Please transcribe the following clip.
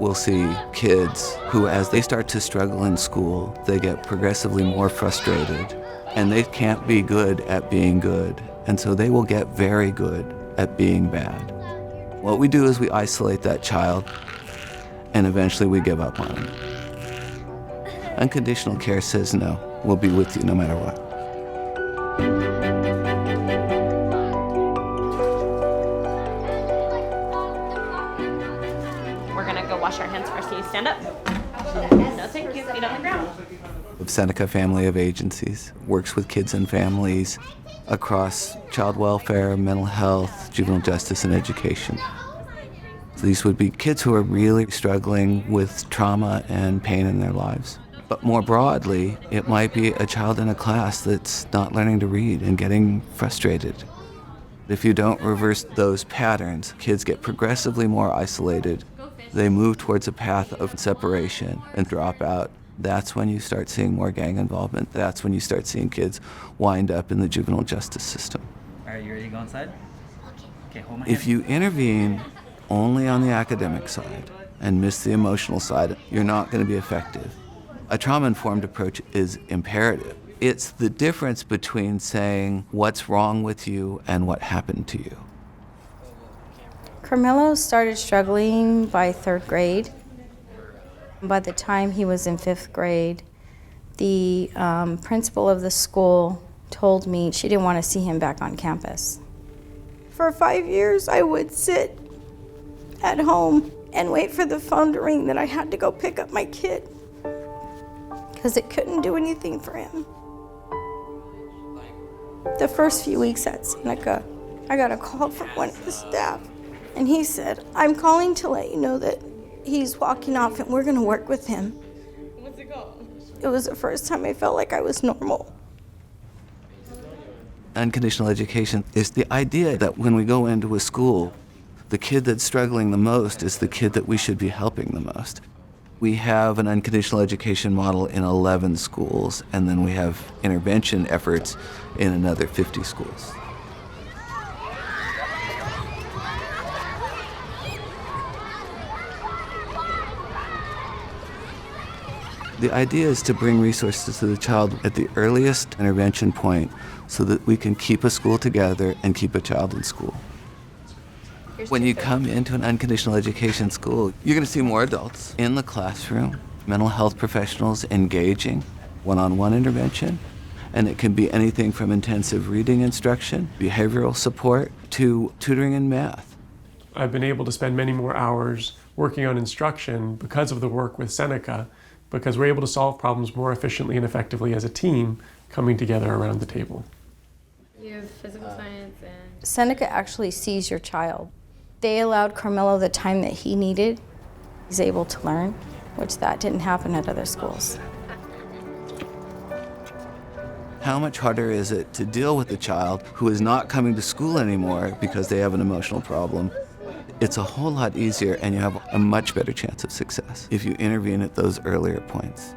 we'll see kids who, as they start to struggle in school, they get progressively more frustrated, and they can't be good at being good, and so they will get very good at being bad. What we do is we isolate that child, and eventually we give up on them. Unconditional care says no, we'll be with you no matter what. We're gonna go wash our hands first. Can you stand up? No, thank you. Feet on the ground. The Seneca Family of Agencies works with kids and families across child welfare, mental health, juvenile justice, and education. These would be kids who are really struggling with trauma and pain in their lives. But more broadly, it might be a child in a class that's not learning to read and getting frustrated. If you don't reverse those patterns, kids get progressively more isolated. They move towards a path of separation and drop out. That's when you start seeing more gang involvement. That's when you start seeing kids wind up in the juvenile justice system. All right, you ready to go inside? Okay, hold my hand. If you intervene only on the academic side and miss the emotional side, you're not going to be effective. A trauma-informed approach is imperative. It's the difference between saying what's wrong with you and what happened to you. Carmello started struggling by 3rd grade. By the time he was in 5th grade, the principal of the school told me she didn't want to see him back on campus. For 5 years, I would sit at home and wait for the phone to ring that I had to go pick up my kid because it couldn't do anything for him. The first few weeks at Seneca, I got a call from one of the staff, and he said, "I'm calling to let you know that he's walking off and we're gonna work with him." What's it called? It was the first time I felt like I was normal. Unconditional education is the idea that when we go into a school, the kid that's struggling the most is the kid that we should be helping the most. We have an unconditional education model in 11 schools, and then we have intervention efforts in another 50 schools. The idea is to bring resources to the child at the earliest intervention point so that we can keep a school together and keep a child in school. When you come into an unconditional education school, you're going to see more adults in the classroom, mental health professionals engaging, one-on-one intervention, and it can be anything from intensive reading instruction, behavioral support, to tutoring in math. I've been able to spend many more hours working on instruction because of the work with Seneca, because we're able to solve problems more efficiently and effectively as a team coming together around the table. You have physical science and... Seneca actually sees your child. They allowed Carmello the time that he needed. He's able to learn, which that didn't happen at other schools. How much harder is it to deal with a child who is not coming to school anymore because they have an emotional problem? It's a whole lot easier, and you have a much better chance of success if you intervene at those earlier points.